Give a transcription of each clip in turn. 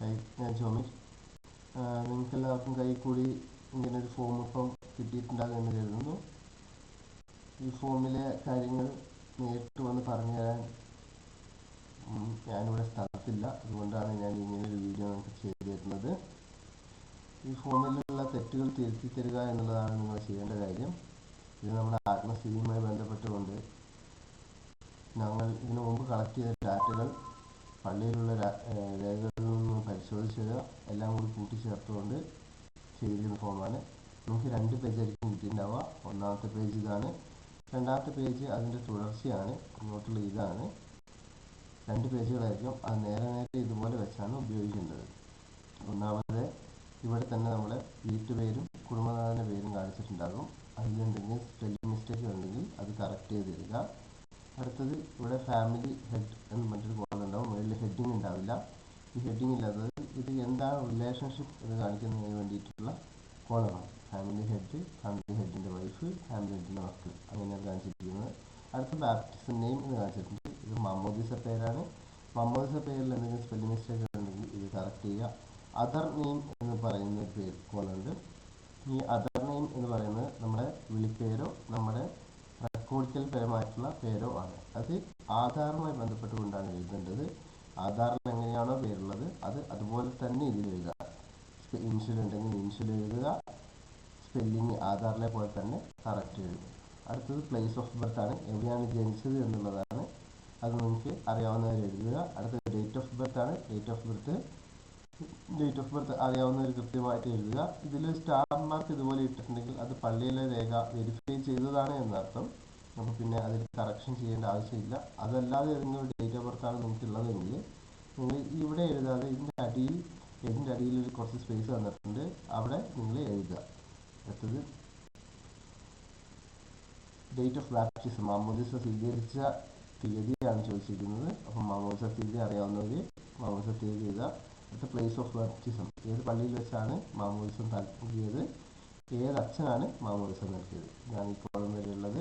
ഞാൻ ജോമിറ്റ്. നിങ്ങൾക്കെല്ലാവർക്കും കൈ കൂടി ഇങ്ങനൊരു ഫോം ഇപ്പം കിട്ടിയിട്ടുണ്ടാകുമെന്ന് കരുതുന്നു. ഈ ഫോമിലെ കാര്യങ്ങൾ നേരിട്ട് വന്ന് പറഞ്ഞു തരാൻ ഞാനിവിടെ സ്ഥലത്തില്ല. അതുകൊണ്ടാണ് ഞാൻ ഇങ്ങനൊരു വീഡിയോ നിങ്ങൾക്ക് ചെയ്തു തരുന്നത്. ഈ ഫോമിലുള്ള തെറ്റുകൾ തിരുത്തി തരിക എന്നുള്ളതാണ് നിങ്ങൾ ചെയ്യേണ്ട കാര്യം. ഇത് നമ്മുടെ ആത്മസ്ഥിതിയുമായി ബന്ധപ്പെട്ടുകൊണ്ട് ഞങ്ങൾ ഇതിനു മുമ്പ് കളക്ട് ചെയ്ത ഡാറ്റകൾ പള്ളിയിലുള്ള രേഖകളിൽ നിന്ന് പരിശോധിച്ചത് എല്ലാം കൂടി കൂട്ടിച്ചേർത്തുകൊണ്ട് ചെയ്തിരിക്കുന്ന ഫോമാണ്. നമുക്ക് 2 പേജായിരിക്കും കിട്ടിയിട്ടുണ്ടാവുക. ഒന്നാമത്തെ പേജ് ഇതാണ്, രണ്ടാമത്തെ പേജ് അതിൻ്റെ തുടർച്ചയാണ്. ഇങ്ങോട്ടുള്ള ഇതാണ്. 2 പേജുകളായിരിക്കും. അത് നേരെ ഇതുപോലെ വെച്ചാണ് ഉപയോഗിക്കേണ്ടത്. ഒന്നാമത് ഇവിടെ തന്നെ നമ്മുടെ വീട്ടുപേരും കുടുംബനാഥൻ്റെ പേരും കാണിച്ചിട്ടുണ്ടാകും. അതിലുണ്ടെങ്കിൽ സ്പെല്ലിംഗ് മിസ്റ്റേക്ക് ഉണ്ടെങ്കിൽ അത് കറക്റ്റ് ചെയ്ത് തരിക. അടുത്തത് ഇവിടെ ഫാമിലി ഹെഡ് എന്ന് മറ്റൊരു കോളം ഉണ്ടാവും. മുകളിൽ ഹെഡിങ് ഉണ്ടാവില്ല. ഈ ഹെഡിങ് ഇല്ലാത്തത് ഇത് എന്താണ് റിലേഷൻഷിപ്പ് എന്ന് കാണിക്കുന്നതിന് വേണ്ടിയിട്ടുള്ള കോളമാണ്. ഫാമിലി ഹെഡിൻ്റെ വൈഫ്, ഫാമിലി ഹെഡിൻ്റെ മക്കൾ, അങ്ങനെയാണ് കാണിച്ചിരിക്കുന്നത്. അടുത്ത ബാപ്റ്റിസം നെയിം എന്ന് കാണിച്ചിട്ടുണ്ട്. ഇത് മാമോദിസ പേരാണ്. മാമോദിസ പേരിൽ എന്തെങ്കിലും സ്പെല്ലിംഗ് മിസ്റ്റേക്ക് ഉണ്ടെങ്കിൽ ഇത് കറക്റ്റ് ചെയ്യുക. അതർ നെയിം എന്ന് പറയുന്ന ഒരു പേര് കോളുണ്ട്. ഈ അതർ നെയിം എന്ന് പറയുന്നത് നമ്മുടെ വിളിപ്പേരോ നമ്മുടെ റെക്കോർഡിക്കൽ പരമായിട്ടുള്ള പേരോ ആണ്. അത് ആധാറുമായി ബന്ധപ്പെട്ടുകൊണ്ടാണ് എഴുതേണ്ടത്. ആധാറിൽ എങ്ങനെയാണോ പേരുള്ളത് അത് അതുപോലെ തന്നെ ഇതിൽ എഴുതുക. ഇൻഷ്യൽ ഉണ്ടെങ്കിൽ ഇൻഷ്യൽ എഴുതുക. സ്പെല്ലിങ് ആധാറിലെ പോലെ തന്നെ കറക്റ്റ് എഴുതുക. അടുത്തത് പ്ലേസ് ഓഫ് ബർത്ത് ആണ്. എവിടെയാണ് ജനിച്ചത് എന്നുള്ളതാണ്. അത് നിങ്ങൾക്ക് അറിയാവുന്നവർ എഴുതുക. അടുത്തത് ഡേറ്റ് ഓഫ് ബർത്ത് ആണ്. ഡേറ്റ് ഓഫ് ബർത്ത് അറിയാവുന്നവർ കൃത്യമായിട്ട് എഴുതുക. ഇതിൽ സ്റ്റാർ മാർക്ക് ഇതുപോലെ ഇട്ടിട്ടുണ്ടെങ്കിൽ അത് പള്ളിയിലെ രേഖ വെരിഫൈ ചെയ്തതാണ് എന്നർത്ഥം. അപ്പോൾ പിന്നെ അതിൽ കറക്ഷൻ ചെയ്യേണ്ട ആവശ്യമില്ല. അതല്ലാതെ ഏതെങ്കിലും ഡേറ്റ് ഓഫ് ബർത്താണ് നിങ്ങൾക്കുള്ളതെങ്കിൽ നിങ്ങൾ ഇവിടെ എഴുതാതെ ഇതിൻ്റെ അടിയിൽ ഒരു കുറച്ച് സ്പേസ് തന്നിട്ടുണ്ട്, അവിടെ നിങ്ങൾ എഴുതുക. അടുത്തത് ഡേറ്റ് ഓഫ് ബാപ്റ്റിസം, മാമോദിസ സ്വീകരിച്ച തീയതിയാണ് ചോദിച്ചിരിക്കുന്നത്. അപ്പം മാമോദിസ തീയതി അറിയാവുന്നവർ മാമോദിസ തീയതി എഴുതുക. അടുത്ത പ്ലേസ് ഓഫ് ബാപ്റ്റിസം, ഏത് പള്ളിയിൽ വെച്ചാണ് മാമോദിസം നൽകിയത്, ഏത് അച്ഛനാണ് മാമോദിസം നൽകിയത്, ഇതാണ് ഈ കോളം വരെയുള്ളത്.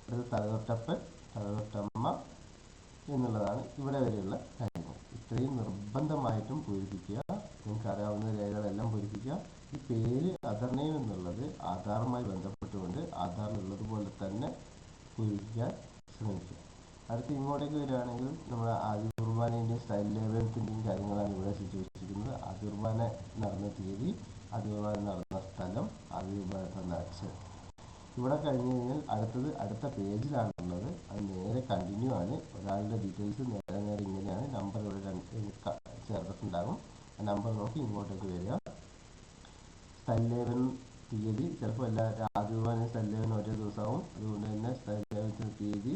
അടുത്ത തലതൊട്ടപ്പൻ, തലതൊട്ടമ്മ എന്നുള്ളതാണ് ഇവിടെ വരെയുള്ള കാര്യങ്ങൾ. ഇത്രയും നിർബന്ധമായിട്ടും പൂരിപ്പിക്കുക. നിങ്ങൾക്ക് അറിയാവുന്ന രേഖകളെല്ലാം പൂരിപ്പിക്കുക. ഈ പേര് അതർ നെയിം എന്നുള്ളത് ആധാറുമായി ബന്ധപ്പെട്ടുകൊണ്ട് ആധാറിലുള്ളതുപോലെ തന്നെ പൂരിപ്പിക്കാൻ ശ്രമിക്കുക. അടുത്ത് ഇങ്ങോട്ടേക്ക് വരികയാണെങ്കിൽ നമ്മുടെ ആദ്യ കുർബാനേൻ്റെയും സ്റ്റൈൽ ലേവനത്തിൻ്റെയും കാര്യങ്ങളാണ് ഇവിടെ ചോദിച്ചിരിക്കുന്നത്. ആദ്യ കുർബാന നടന്ന തീയതി, ആദ്യ കുർബാന നടന്ന സ്ഥലം, ആദ്യ കുർബാന നടന്ന അച്ഛൻ. ഇവിടെ കഴിഞ്ഞ് കഴിഞ്ഞാൽ അടുത്ത പേജിലാണുള്ളത്. അത് നേരെ കണ്ടിന്യൂ ആണ്. ഒരാളുടെ ഡീറ്റെയിൽസ് നേരെ ഇങ്ങനെയാണ്. നമ്പർ ഇവിടെ ചേർത്തിട്ടുണ്ടാകും. ആ നമ്പർ നോക്കി ഇങ്ങോട്ടേക്ക് വരിക. സ്റ്റൈൽ ലേവൻ തീയതി ചിലപ്പോൾ ആദ്യ കുർബാനയും സ്റ്റൈൽ ലേവൻ ഒരേ ദിവസമാവും. അതുകൊണ്ട് തന്നെ സ്റ്റൈൽ ലേവനത്തിൻ്റെ തീയതി,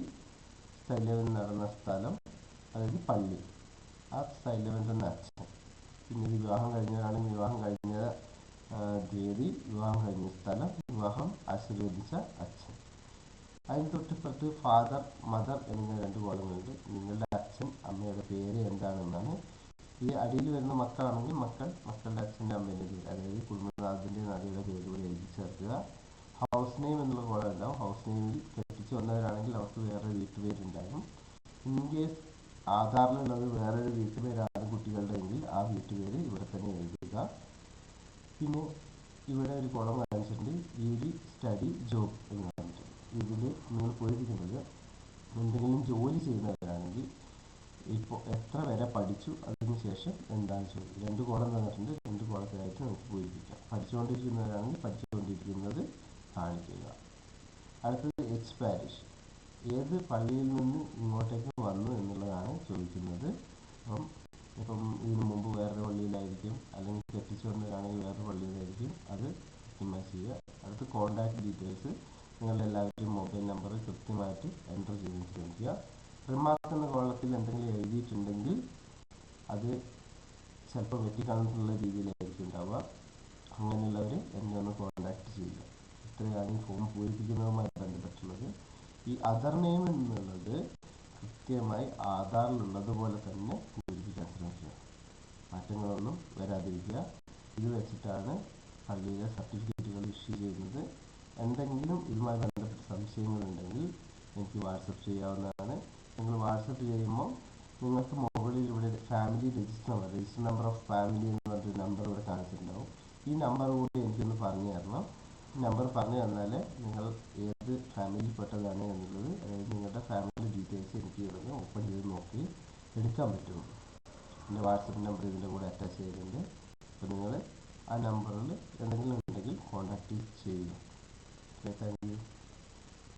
സ്റ്റൈൽ ലേവൻ നടന്ന സ്ഥലം, അതായത് പള്ളി, ആ സ്റ്റൈൽ ലേവൻ തന്നെ അച്ഛൻ. പിന്നെ വിവാഹം കഴിഞ്ഞവരാണെങ്കിൽ വിവാഹം കഴിഞ്ഞ തീയതി, വിവാഹം കഴിഞ്ഞ സ്ഥലം, വിവാഹം ആശീർവദിച്ച അച്ഛൻ. അതിന് തൊട്ടിപ്പുറത്ത് ഫാദർ, മദർ എന്നിങ്ങനെ 2 കോളങ്ങളുണ്ട്. നിങ്ങളുടെ അച്ഛൻ അമ്മയുടെ പേര് എന്താണെന്നാണ്. ഈ അടിയിൽ വരുന്ന മക്കളാണെങ്കിൽ മക്കളുടെ അച്ഛൻ്റെ അമ്മേൻ്റെ പേര്, അതായത് കുടുംബനാഥൻ്റെ നദിയുടെ പേര് കൂടി എഴുതി ചേർക്കുക. ഹൗസ് നെയിം എന്നുള്ള കോളം ഉണ്ടാവും. ഹൗസ് നെയിമിൽ കെട്ടിച്ച് വന്നവരാണെങ്കിൽ അവർക്ക് വേറെ വീട്ടുപേരുണ്ടാകും. ഇൻ കേസ് ആധാറിലുള്ളത് വേറൊരു വീട്ടുപേരാണ് കുട്ടികളുടെ എങ്കിൽ ആ വീട്ടുപേര് ഇവിടെ തന്നെ എഴുതുക. പിന്നെ ഇവിടെ ഒരു കോളം കാണിച്ചിട്ടുണ്ട്, വീട്, സ്റ്റഡി, ജോബ് എന്ന് പറഞ്ഞിട്ട്. ഇതിൽ നിങ്ങൾ പൂരിപ്പിക്കുന്നത് എന്തെങ്കിലും ജോലി ചെയ്യുന്നവരാണെങ്കിൽ ഇപ്പോൾ എത്ര വരെ പഠിച്ചു, അതിനുശേഷം എന്താണ് ചോദ്യം. 2 കോളം തന്നിട്ടുണ്ട്. 2 കോളത്തിലായിട്ട് നമുക്ക് പൂരിപ്പിക്കാം. പഠിച്ചുകൊണ്ടിരിക്കുന്നവരാണെങ്കിൽ പഠിച്ചുകൊണ്ടിരിക്കുന്നത് കാണിക്കുക. അടുത്തത് എച്ച് പാരിഷ്, ഏത് പള്ളിയിൽ നിന്ന് ഇങ്ങോട്ടേക്ക് വന്നു എന്നുള്ളതാണ് ചോദിക്കുന്നത്. ഇപ്പം ഇതിനു മുമ്പ് വേറൊരു പള്ളിയിലായിരിക്കും, അല്ലെങ്കിൽ കെട്ടിച്ചു വന്നവരാണെങ്കിൽ വേറൊരു പള്ളിയിലായിരിക്കും. അത് കൃത്യമായി ചെയ്യുക. അടുത്ത് കോൺടാക്ട് ഡീറ്റെയിൽസ്, നിങ്ങളുടെ എല്ലാവരുടെയും മൊബൈൽ നമ്പർ കൃത്യമായിട്ട് എൻ്റർ ചെയ്യാൻ ശ്രമിക്കുക. റിമാർക്ക് എന്ന കോളത്തിൽ എന്തെങ്കിലും എഴുതിയിട്ടുണ്ടെങ്കിൽ അത് ചിലപ്പോൾ വെട്ടിക്കളഞ്ഞിട്ടുള്ള രീതിയിലായിരിക്കും ഉണ്ടാവുക. അങ്ങനെയുള്ളവർ എന്നെ ഒന്ന് കോൺടാക്ട് ചെയ്യുക. ഇത്രയാണ് ഈ ഫോം പൂരിപ്പിക്കുന്നതുമായി ബന്ധപ്പെട്ടുള്ളത്. ഈ അതർ നെയിം എന്നുള്ളത് കൃത്യമായി ആധാറിലുള്ളതുപോലെ തന്നെ പൂരിപ്പിക്കാൻ ശ്രമിക്കുക. മാറ്റങ്ങളൊന്നും വരാതിരിക്കുക. ഇത് വെച്ചിട്ടാണ് പള്ളിയിലെ സർട്ടിഫിക്കറ്റുകൾ ഇഷ്യൂ ചെയ്യുന്നത്. എന്തെങ്കിലും ഇതുമായി ബന്ധപ്പെട്ട സംശയങ്ങളുണ്ടെങ്കിൽ എനിക്ക് വാട്സപ്പ് ചെയ്യാവുന്നതാണ്. നിങ്ങൾ വാട്സപ്പ് ചെയ്യുമ്പോൾ നിങ്ങൾക്ക് മുകളിൽ ഇവിടെ family register number of family എന്ന് പറഞ്ഞൊരു നമ്പർ ഇവിടെ കാണിച്ചിട്ടുണ്ടാവും. ഈ നമ്പർ കൂടി എനിക്കൊന്ന് പറഞ്ഞു തരണം. ഈ നമ്പർ പറഞ്ഞു തന്നാൽ നിങ്ങൾ ഏത് ഫാമിലിയിൽപ്പെട്ടതാണ് എന്നുള്ളത്, അതായത് നിങ്ങളുടെ ഫാമിലി ഡീറ്റെയിൽസ് എനിക്ക് ഇവിടെ ഓപ്പൺ ചെയ്ത് നോക്കി എടുക്കാൻ പറ്റും. എൻ്റെ വാട്സപ്പ് നമ്പർ ഇതിൻ്റെ കൂടെ അറ്റാച്ച് ചെയ്തിട്ടുണ്ട്. അപ്പോൾ നിങ്ങൾ ആ നമ്പറിൽ എന്തെങ്കിലും ഉണ്ടെങ്കിൽ കോൺടാക്റ്റ് ചെയ്യുക. Okay, thank you.